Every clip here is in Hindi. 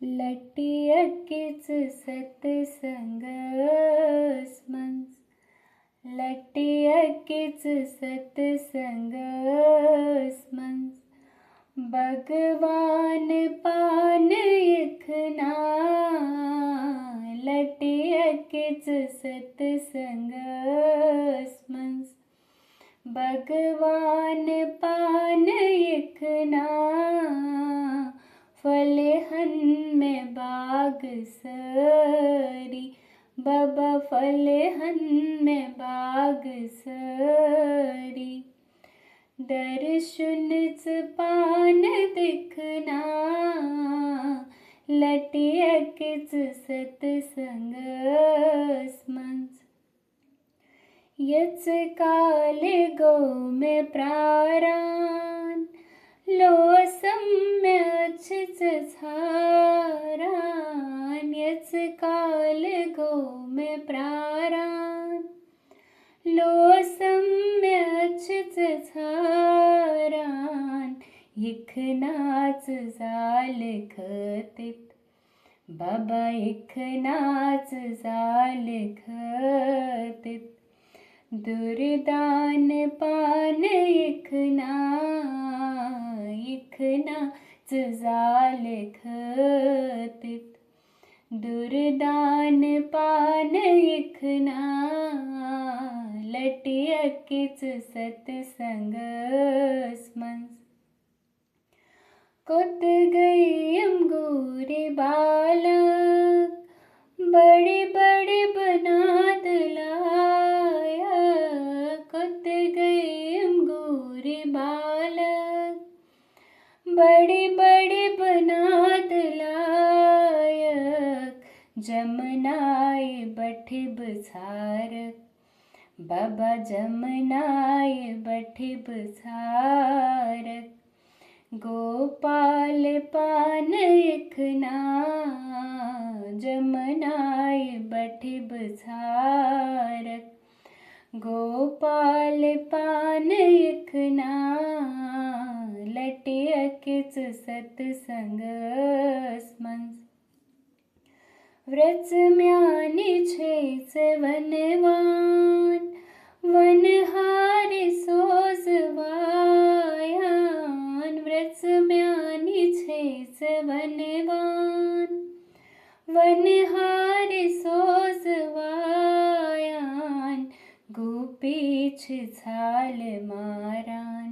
लटियकीच सत्संग स्मंस, लटियकीच सत्संग स्मंस, भगवान पान इखना, लटियकीच सत्संग स्मंस, भगवान पान इखना, फलेहन में बाग सरी, बाबा फलेहन में बाग सरी, दर्शुनच पान दिखना, लटियकीच सत्संग स्मंस, यच काल गो में प्रारान, लो सम्यच छारान, यच काल गो में प्रारान, लो सम्यच छारान, इखनाच जाल खतित, बाबा इखनाच जाल खतित, दुर्दान पान इखना, इखनाच जाल खतित, दुर्दान पान इखना, लटियकीच सत्संग स्मंस, कुत गयम गोरे बालक, बड़े बड़े बनाद लाया, कुत गयम गोरे बालक, बड़े बड़े बनाद लायक, जमनाए बठिब सारक, बाबा जमनाए बठिब सारक, गोपाल पान इखना, जमनाए बठिब सारक, गोपाल पान इखना, लटियकीच सत्संग स्मंस, व्रज म्यानी छेच वनवान, वनहारी सोजवायान, व्रज म्यानी छेच वनवान, वनहारी सोजवायान, गोपीछ छाल मारान,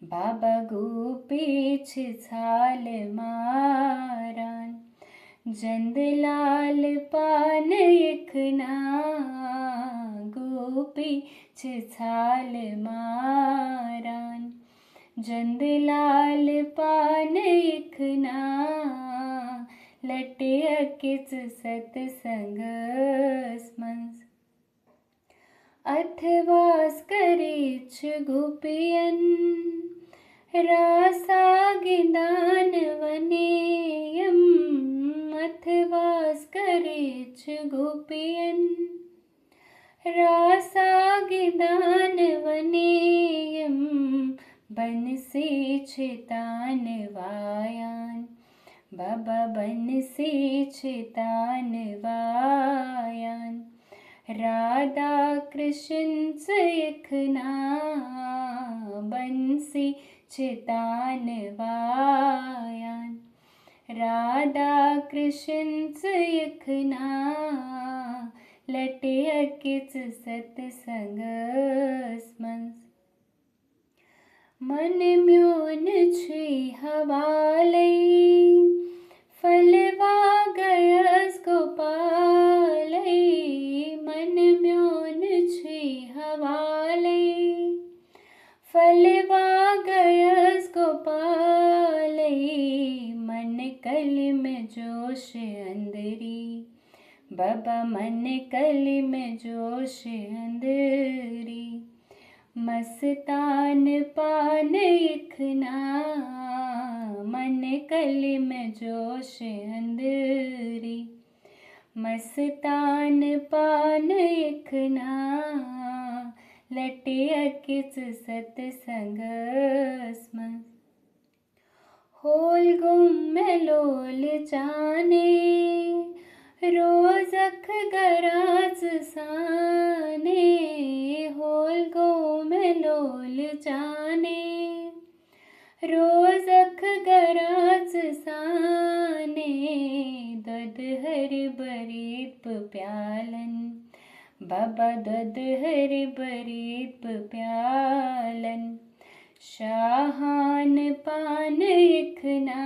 बाबा गोपीछ छाल मारान, जंदलाल पान इखना, गोपीछ छाल मारान, जंदलाल पान इखना, लटियकीच सत्संग स्मंस, अथवास करेच गोपियन, रासागिदान वनेयम, अथवास करेच गोपियन, रासागिदान वनेयम, बनसे छितान वायान, बाबा बनसे छितान वायान, राधा कृष्ण इखना, बंसी छितान वायान, राधा कृष्ण इखना, लटियकीच सत्संग स्मंस, मन म्योन छी हवालई, फलवा गयस गोपालई, मन म्योन छी हवालई, फलवा गयस गोपालई, मन कल में जोश अंदरी, बाबा मन कल में जोश अंदरी, मस्तान पान इखना, मन कल में जोश अंदरी, मस्तान पान इखना, लटियकीच सत्संग स्मंस, होल गुम में लोल जाने रोजक गराज साने होल गुम में लोल जाने रोजक गराज साने दद हरि बरीत प्यालन बाबा दद हरि बरीत प्यालन शाहान पान इखना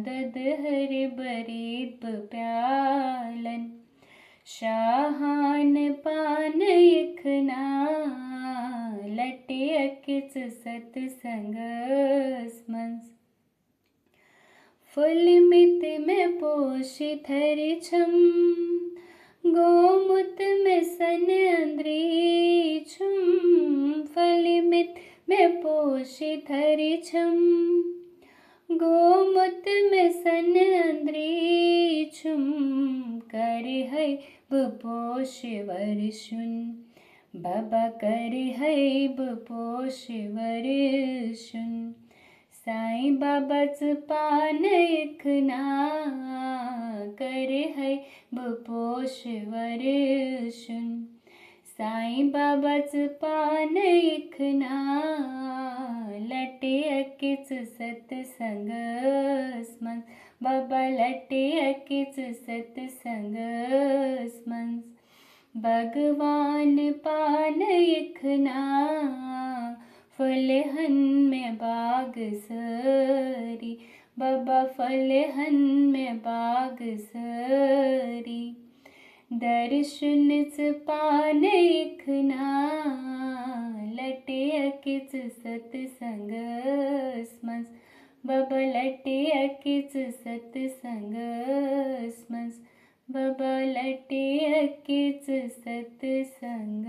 दद हरि बरीत प्यालन शाहान पान इखना लटे अकिच सत्संग स्मंस फुलमित में पोषित हरि छम गोमुत में सन अंद्री छुम फलिमित में पोषित हरि छम गोमुत में सन अंद्री छुम कर है बपोष वर्षुन बाबा कर है बपोष वर्षुन साईं बाबाच पान इखना कर है बपोष वर्षुन साईं बाबाच पान इखना लटे अकिच सत्संग स्मंस बाबा लटे अकिच सत्संग स्मंस भगवान पान इखना फलहन में बाग सरी बाबा फलहन में बाग सरी दर्शन पान इखना लटे अकिच सत्संग स्मंस बाबा लटे अकिच सत्संग स्मंस बाबा लटे अकिच सत्संग